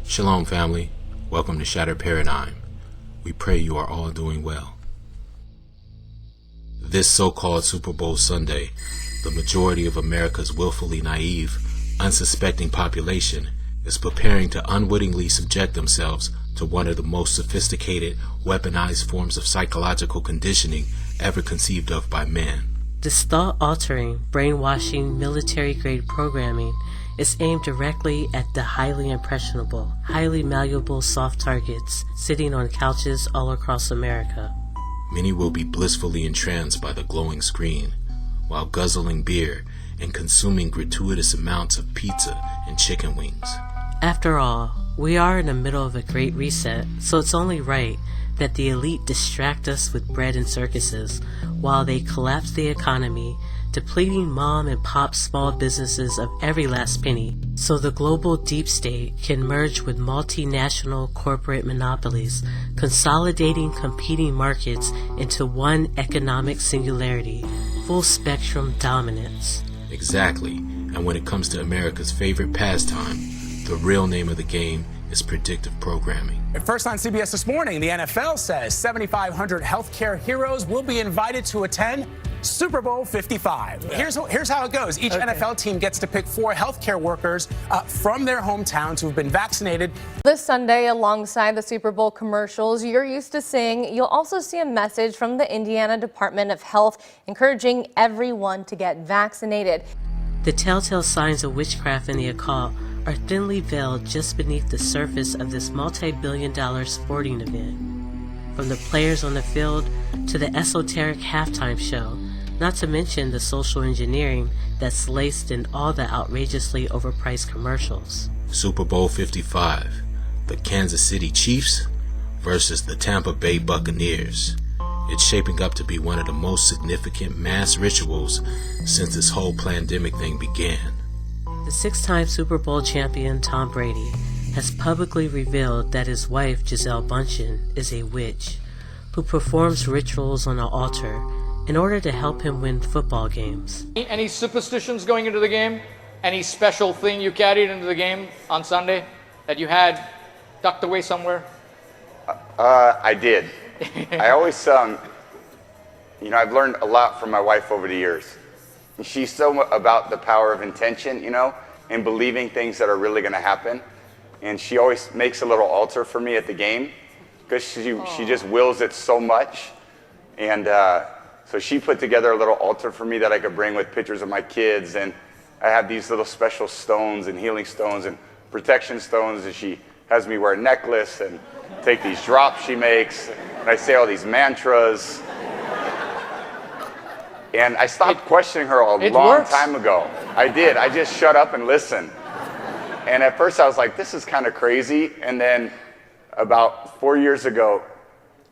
Shalom, family. Welcome to Shattered Paradigm. We pray you are all doing well. This so-called Super Bowl Sunday, the majority of America's willfully naive, unsuspecting population is preparing to unwittingly subject themselves to one of the most sophisticated, weaponized forms of psychological conditioning ever conceived of by man. This thought-altering, brainwashing, military-grade programming is aimed directly at the highly impressionable, highly malleable soft targets sitting on couches all across America. Many will be blissfully entranced by the glowing screen, while guzzling beer and consuming gratuitous amounts of pizza and chicken wings. After all, we are in the middle of a great reset, so it's only right that the elite distract us with bread and circuses while they collapse the economy, depleting mom and pop small businesses of every last penny, so the global deep state can merge with multinational corporate monopolies, consolidating competing markets into one economic singularity, full spectrum dominance. Exactly, and when it comes to America's favorite pastime, the real name of the game is predictive programming. First on CBS This Morning, the NFL says 7,500 healthcare heroes will be invited to attend Super Bowl 55. Here's how it goes. Each NFL team gets to pick 4 healthcare workers from their hometowns who've been vaccinated. This Sunday, alongside the Super Bowl commercials you're used to seeing, you'll also see a message from the Indiana Department of Health encouraging everyone to get vaccinated. The telltale signs of witchcraft in the occult are thinly veiled just beneath the surface of this multi-billion-dollar sporting event. From the players on the field to the esoteric halftime show, not to mention the social engineering that's laced in all the outrageously overpriced commercials. Super Bowl 55, the Kansas City Chiefs versus the Tampa Bay Buccaneers. It's shaping up to be one of the most significant mass rituals since this whole pandemic thing began. The 6-time Super Bowl champion Tom Brady has publicly revealed that his wife Gisele Bündchen is a witch who performs rituals on an altar in order to help him win football games. Any superstitions going into the game? Any special thing you carried into the game on Sunday that you had tucked away somewhere? I did. I always, I've learned a lot from my wife over the years. She's so about the power of intention, and believing things that are really going to happen. And she always makes a little altar for me at the game because she just wills it so much. And so she put together a little altar for me that I could bring with pictures of my kids. And I have these little special stones and healing stones and protection stones. And she has me wear a necklace and take these drops she makes. And I say all these mantras. And I stopped questioning her a long time ago. I did. I just shut up and listened. And at first I was like, this is kind of crazy. And then about 4 years ago,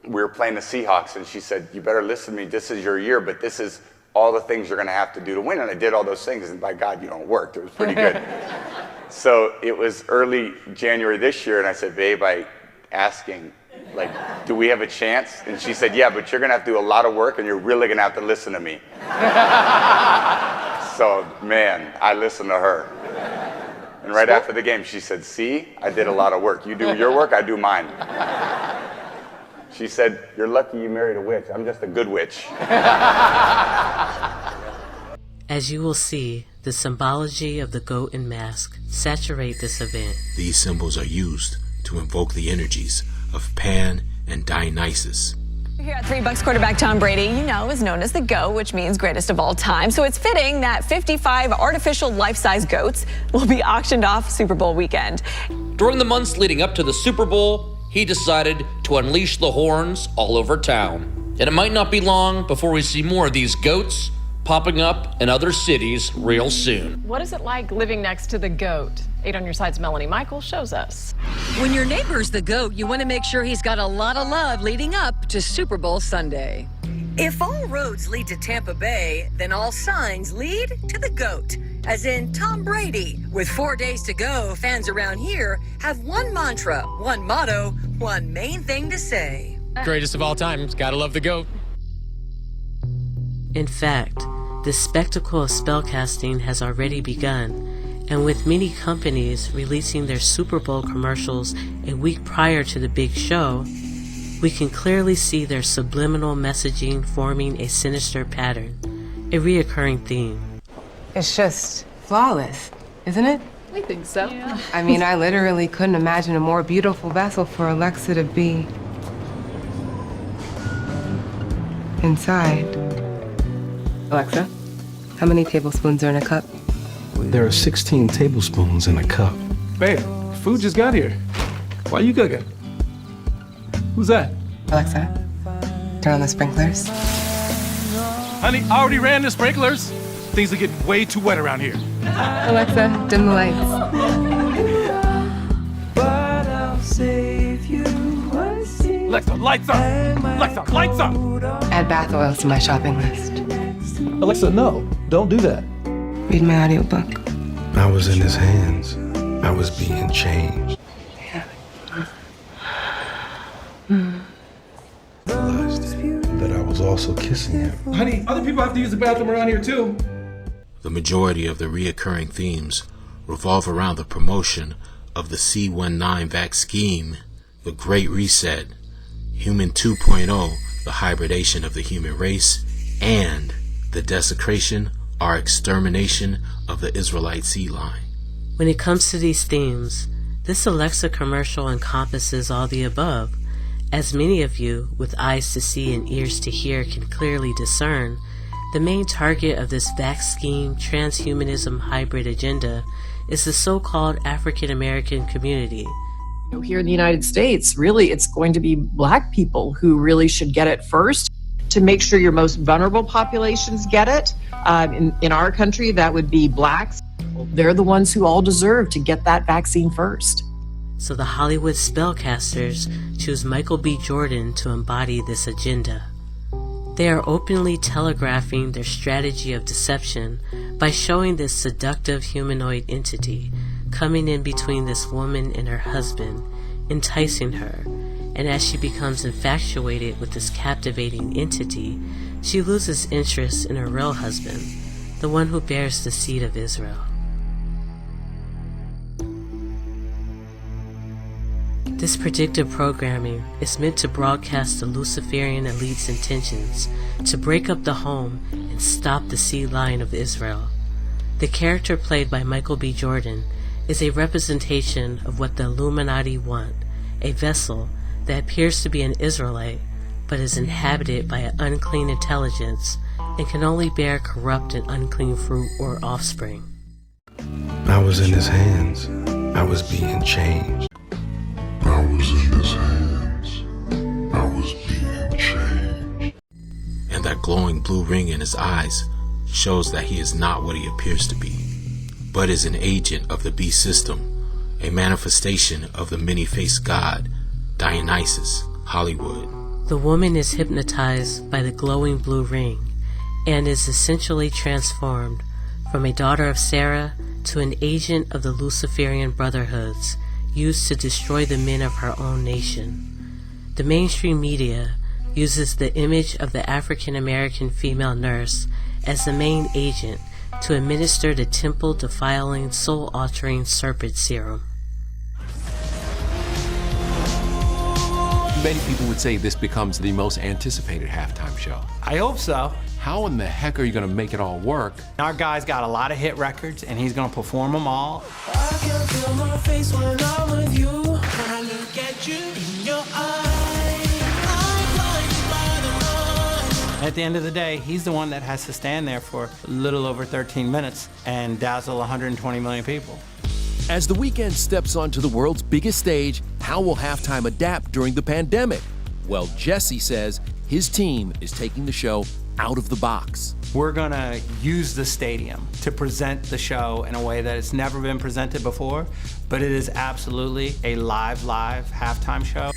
we were playing the Seahawks. And she said, you better listen to me. This is your year, but this is all the things you're going to have to do to win. And I did all those things. And by God, it worked. It was pretty good. So it was early January this year. And I said, babe, asking, do we have a chance? And she said, yeah, but you're going to have to do a lot of work and you're really going to have to listen to me. So, man, I listened to her. And right after the game, she said, see, I did a lot of work. You do your work, I do mine. She said, you're lucky you married a witch. I'm just a good witch. As you will see, the symbology of the goat and mask saturate this event. These symbols are used to invoke the energies of Pan and Dionysus. Here at $3 quarterback Tom Brady, is known as the GOAT, which means greatest of all time. So it's fitting that 55 artificial life-size goats will be auctioned off Super Bowl weekend. During the months leading up to the Super Bowl, he decided to unleash the horns all over town. And it might not be long before we see more of these goats popping up in other cities real soon. What is it like living next to the GOAT? 8 on Your Side's Melanie Michael shows us. When your neighbor's the GOAT, you want to make sure he's got a lot of love leading up to Super Bowl Sunday. If all roads lead to Tampa Bay, then all signs lead to the GOAT, as in Tom Brady. With 4 days to go, fans around here have one mantra, one motto, one main thing to say. Greatest of all time, gotta love the GOAT. In fact, the spectacle of spellcasting has already begun, And with many companies releasing their Super Bowl commercials a week prior to the big show, we can clearly see their subliminal messaging forming a sinister pattern, a reoccurring theme. It's just flawless, isn't it? We think so. Yeah. I mean, I literally couldn't imagine a more beautiful vessel for Alexa to be inside. Alexa, how many tablespoons are in a cup? There are 16 tablespoons in a cup. Babe, food just got here. Why you cooking? Who's that? Alexa, turn on the sprinklers. Honey, I already ran the sprinklers. Things are getting way too wet around here. Alexa, dim the lights. Alexa, lights up! Alexa, lights up! Add bath oils to my shopping list. Alexa, no, don't do that. Read my audiobook. I was in his hands. I was being changed. Yeah. Realized that I was also kissing him. Honey, other people have to use the bathroom around here too. The majority of the reoccurring themes revolve around the promotion of the C-19 vax scheme, the Great Reset, Human 2.0, the hybridation of the human race, and the desecration or extermination of the Israelite sea line. When it comes to these themes, this Alexa commercial encompasses all the above. As many of you, with eyes to see and ears to hear, can clearly discern, the main target of this vax scheme transhumanism hybrid agenda is the so-called African American community. Here in the United States, really, it's going to be Black people who really should get it first to make sure your most vulnerable populations get it. In our country, that would be Blacks. They're the ones who all deserve to get that vaccine first. So the Hollywood spellcasters choose Michael B. Jordan to embody this agenda. They are openly telegraphing their strategy of deception by showing this seductive humanoid entity coming in between this woman and her husband, enticing her, and as she becomes infatuated with this captivating entity, she loses interest in her real husband, the one who bears the seed of Israel. This predictive programming is meant to broadcast the Luciferian elite's intentions to break up the home and stop the seed line of Israel. The character played by Michael B. Jordan is a representation of what the Illuminati want, a vessel that appears to be an Israelite but is inhabited by an unclean intelligence and can only bear corrupt and unclean fruit or offspring. I was in his hands. I was being changed. I was in his hands. I was being changed. And that glowing blue ring in his eyes shows that he is not what he appears to be, but is an agent of the beast system, a manifestation of the many-faced god, Dionysus, Hollywood. The woman is hypnotized by the glowing blue ring and is essentially transformed from a daughter of Sarah to an agent of the Luciferian Brotherhoods used to destroy the men of her own nation. The mainstream media uses the image of the African American female nurse as the main agent to administer the temple-defiling, soul-altering serpent serum. Many people would say this becomes the most anticipated halftime show. I hope so. How in the heck are you going to make it all work? Our guy's got a lot of hit records, and he's going to perform them all. I can feel my face when I'm with you. I look at you in your eyes. I'm blinded by the light. At the end of the day, he's the one that has to stand there for a little over 13 minutes and dazzle 120 million people. As The Weeknd steps onto the world's biggest stage, how will halftime adapt during the pandemic? Well, Jesse says his team is taking the show out of the box. We're going to use the stadium to present the show in a way that it's never been presented before, but it is absolutely a live halftime show.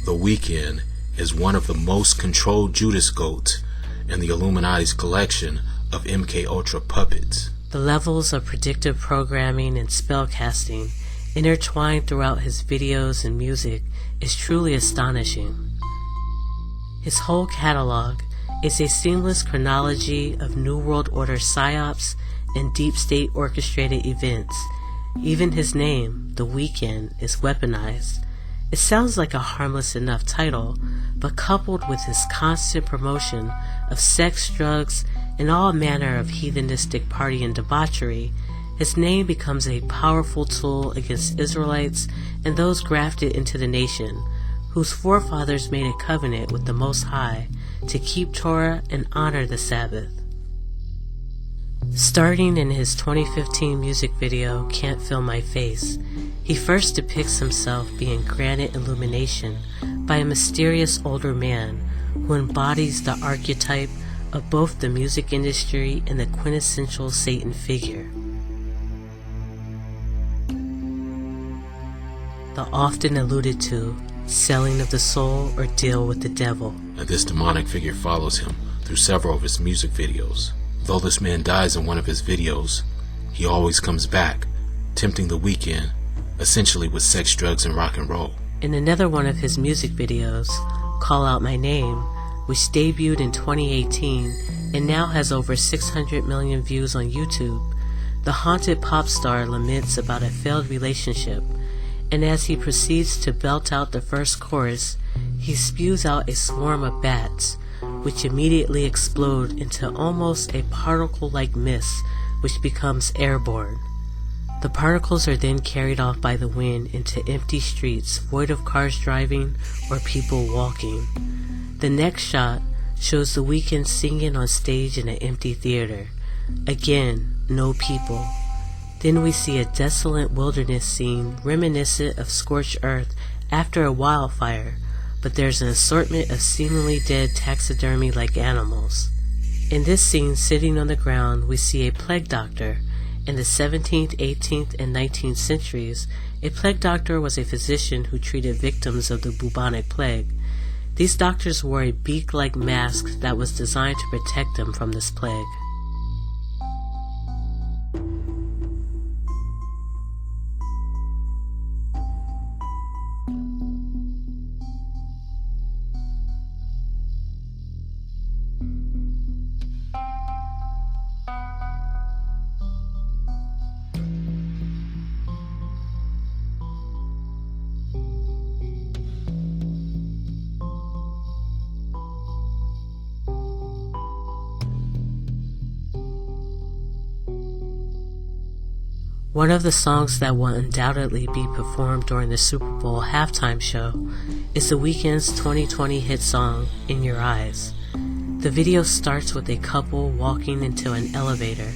The Weeknd is one of the most controlled Judas goats in the Illuminati's collection of MK Ultra puppets. The levels of predictive programming and spellcasting intertwined throughout his videos and music is truly astonishing. His whole catalog is a seamless chronology of New World Order psyops and deep state orchestrated events. Even his name, The Weeknd, is weaponized. It sounds like a harmless enough title, but coupled with his constant promotion of sex, drugs, and all manner of heathenistic party and debauchery, his name becomes a powerful tool against Israelites and those grafted into the nation, whose forefathers made a covenant with the Most High to keep Torah and honor the Sabbath. Starting in his 2015 music video, Can't Feel My Face, he first depicts himself being granted illumination by a mysterious older man who embodies the archetype of both the music industry and the quintessential Satan figure. The often alluded to selling of the soul or deal with the devil. And this demonic figure follows him through several of his music videos. Though this man dies in one of his videos, he always comes back, tempting The Weeknd, essentially with sex, drugs, and rock and roll. In another one of his music videos, Call Out My Name, which debuted in 2018 and now has over 600 million views on YouTube, the haunted pop star laments about a failed relationship, and as he proceeds to belt out the first chorus, he spews out a swarm of bats, which immediately explode into almost a particle-like mist, which becomes airborne. The particles are then carried off by the wind into empty streets void of cars driving or people walking. The next shot shows The Weeknd singing on stage in an empty theater. Again, no people. Then we see a desolate wilderness scene reminiscent of scorched earth after a wildfire, but there's an assortment of seemingly dead taxidermy-like animals. In this scene, sitting on the ground, we see a plague doctor. In the 17th, 18th, and 19th centuries, a plague doctor was a physician who treated victims of the bubonic plague. These doctors wore a beak-like mask that was designed to protect them from this plague. One of the songs that will undoubtedly be performed during the Super Bowl halftime show is The Weeknd's 2020 hit song, In Your Eyes. The video starts with a couple walking into an elevator,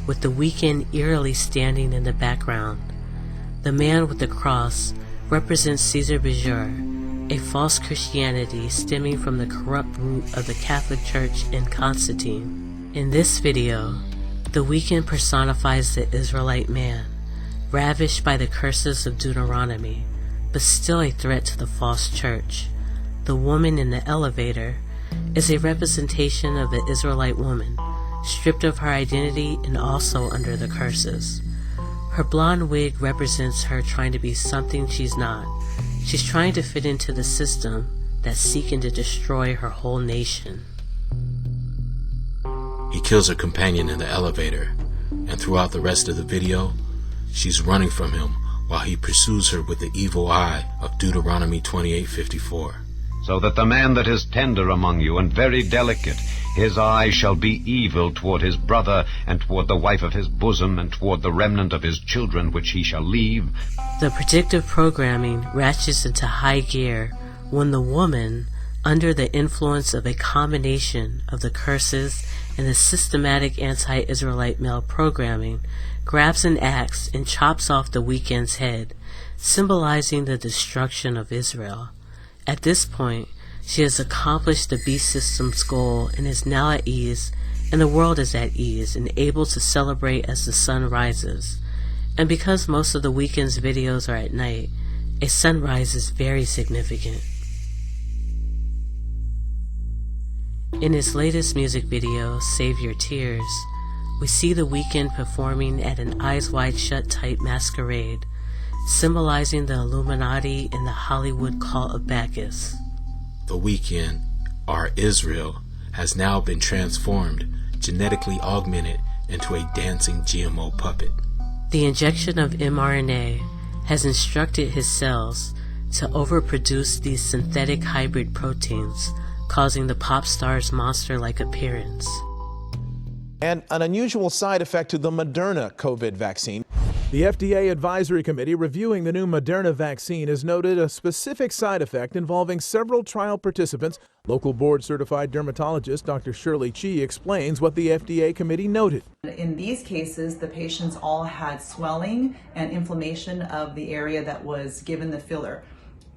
with The Weeknd eerily standing in the background. The man with the cross represents Caesar Borgia, a false Christianity stemming from the corrupt root of the Catholic Church and Constantine. In this video, The Weeknd personifies the Israelite man, ravished by the curses of Deuteronomy, but still a threat to the false church. The woman in the elevator is a representation of the Israelite woman, stripped of her identity and also under the curses. Her blonde wig represents her trying to be something she's not. She's trying to fit into the system that's seeking to destroy her whole nation. He kills her companion in the elevator, and throughout the rest of the video, she's running from him while he pursues her with the evil eye of Deuteronomy 28:54. So that the man that is tender among you and very delicate, his eye shall be evil toward his brother, and toward the wife of his bosom, and toward the remnant of his children which he shall leave. The predictive programming ratchets into high gear when the woman, under the influence of a combination of the curses and the systematic anti-Israelite male programming, grabs an axe and chops off The Weeknd's head, symbolizing the destruction of Israel. At this point, she has accomplished the beast system's goal and is now at ease, and the world is at ease and able to celebrate as the sun rises. And because most of The Weeknd's videos are at night, a sunrise is very significant. In his latest music video, Save Your Tears, we see The Weeknd performing at an Eyes Wide Shut type masquerade, symbolizing the Illuminati and the Hollywood cult of Bacchus. The Weeknd, or Israel, has now been transformed, genetically augmented, into a dancing GMO puppet. The injection of mRNA has instructed his cells to overproduce these synthetic hybrid proteins, causing the pop star's monster-like appearance. And an unusual side effect to the Moderna COVID vaccine. The FDA Advisory Committee reviewing the new Moderna vaccine has noted a specific side effect involving several trial participants. Local board-certified dermatologist Dr. Shirley Chi explains what the FDA committee noted. In these cases, the patients all had swelling and inflammation of the area that was given the filler.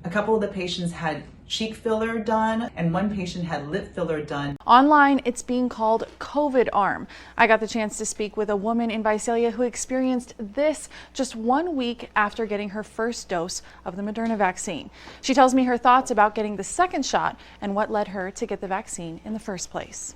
A couple of the patients had cheek filler done, and one patient had lip filler done. Online, it's being called COVID arm. I got the chance to speak with a woman in Visalia who experienced this just 1 week after getting her first dose of the Moderna vaccine. She tells me her thoughts about getting the second shot and what led her to get the vaccine in the first place.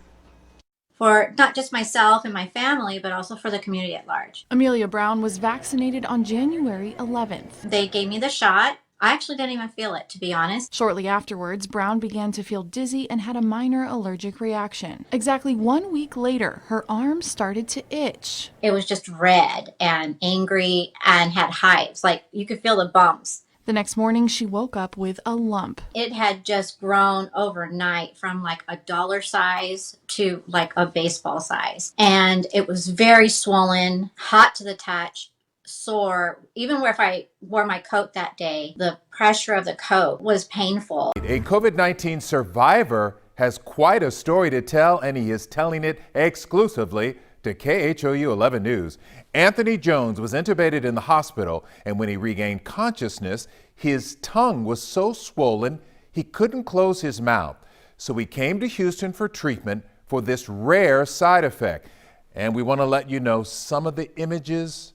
For not just myself and my family, but also for the community at large. Amelia Brown was vaccinated on January 11th. They gave me the shot. I actually didn't even feel it, to be honest. Shortly afterwards, Brown began to feel dizzy and had a minor allergic reaction. Exactly 1 week later, her arm started to itch. It was just red and angry and had hives. Like, you could feel the bumps. The next morning, she woke up with a lump. It had just grown overnight from like a dollar size to like a baseball size. And it was very swollen, hot to the touch, sore. Even if I wore my coat that day, the pressure of the coat was painful. A COVID-19 survivor has quite a story to tell, and he is telling it exclusively to KHOU 11 News. Anthony Jones was intubated in the hospital, and when he regained consciousness, his tongue was so swollen he couldn't close his mouth. So he came to Houston for treatment for this rare side effect. And we want to let you know some of the images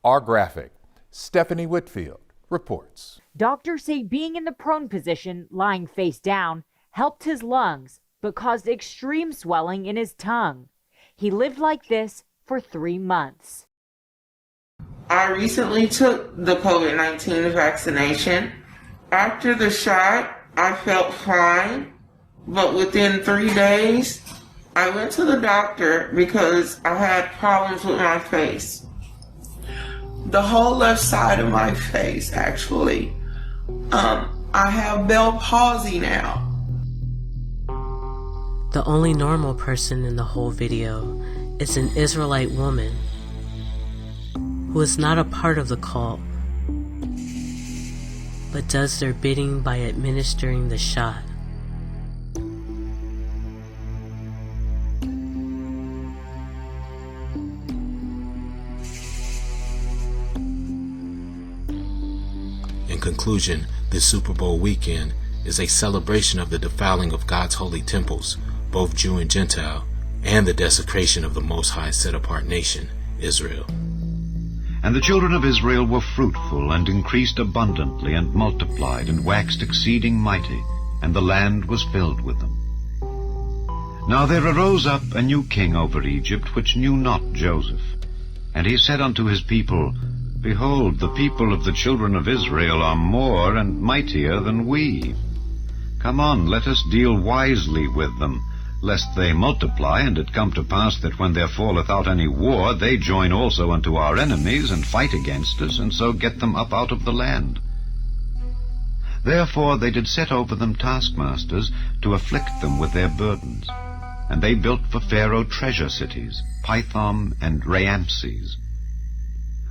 are graphic. Stephanie Whitfield reports. Doctors say being in the prone position, lying face down, helped his lungs, but caused extreme swelling in his tongue. He lived like this for 3 months. I recently took the COVID-19 vaccination. After the shot, I felt fine, but within 3 days, I went to the doctor because I had problems with my face. The whole left side of my face, actually. I have Bell palsy now. The only normal person in the whole video is an Israelite woman who is not a part of the cult, but does their bidding by administering the shot. In conclusion, this Super Bowl weekend is a celebration of the defiling of God's holy temples, both Jew and Gentile, and the desecration of the Most High set-apart nation, Israel. And the children of Israel were fruitful, and increased abundantly, and multiplied, and waxed exceeding mighty, and the land was filled with them. Now there arose up a new king over Egypt, which knew not Joseph. And he said unto his people, Behold, the people of the children of Israel are more and mightier than we. Come on, let us deal wisely with them, lest they multiply, and it come to pass that when there falleth out any war, they join also unto our enemies, and fight against us, and so get them up out of the land. Therefore they did set over them taskmasters, to afflict them with their burdens. And they built for Pharaoh treasure cities, Pithom and Raamses.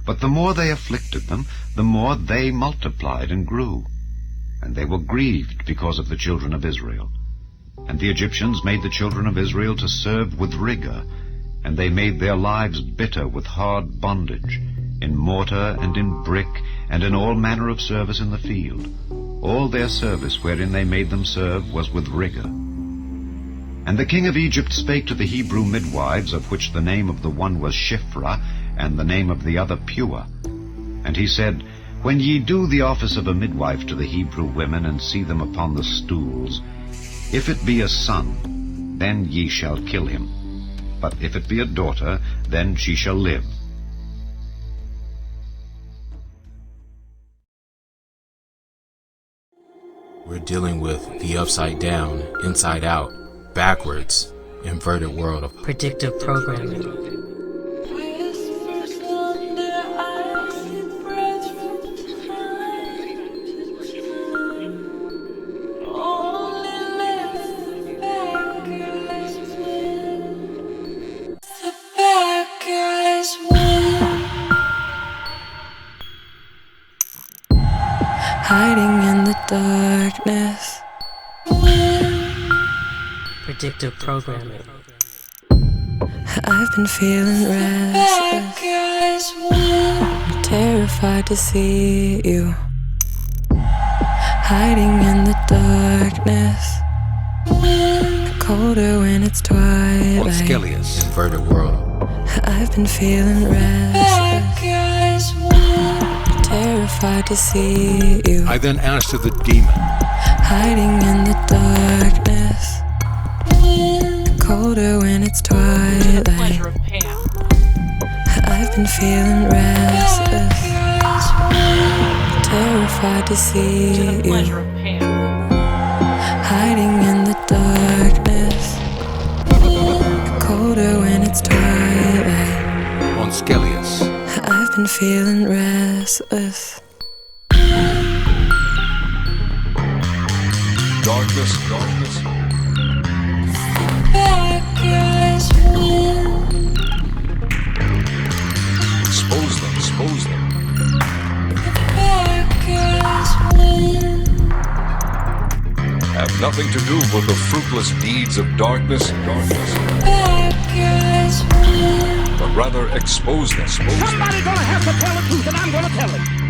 But the more they afflicted them, the more they multiplied and grew. And they were grieved because of the children of Israel. And the Egyptians made the children of Israel to serve with rigor, and they made their lives bitter with hard bondage, in mortar and in brick, and in all manner of service in the field. All their service wherein they made them serve was with rigor. And the king of Egypt spake to the Hebrew midwives, of which the name of the one was Shiphrah, and the name of the other Pua. And he said, When ye do the office of a midwife to the Hebrew women, and see them upon the stools, if it be a son, then ye shall kill him. But if it be a daughter, then she shall live. We're dealing with the upside down, inside out, backwards, inverted world of predictive programming. hiding in the darkness. Predictive programming. I've been feeling restless, terrified to see you, hiding in the darkness, colder when it's twilight. On Skellius, Inverted world. I've been feeling restless, terrified to see you. I then answered the demon. Hiding in the darkness, colder when it's twilight. I've been feeling restless, terrified to see you. Hiding in the darkness, colder when it's twilight. On Skellius. I've been feeling restless. Darkness. Expose them. Have nothing to do with the fruitless deeds of darkness. But rather expose them. Somebody's gonna have to tell the truth, and I'm gonna tell it.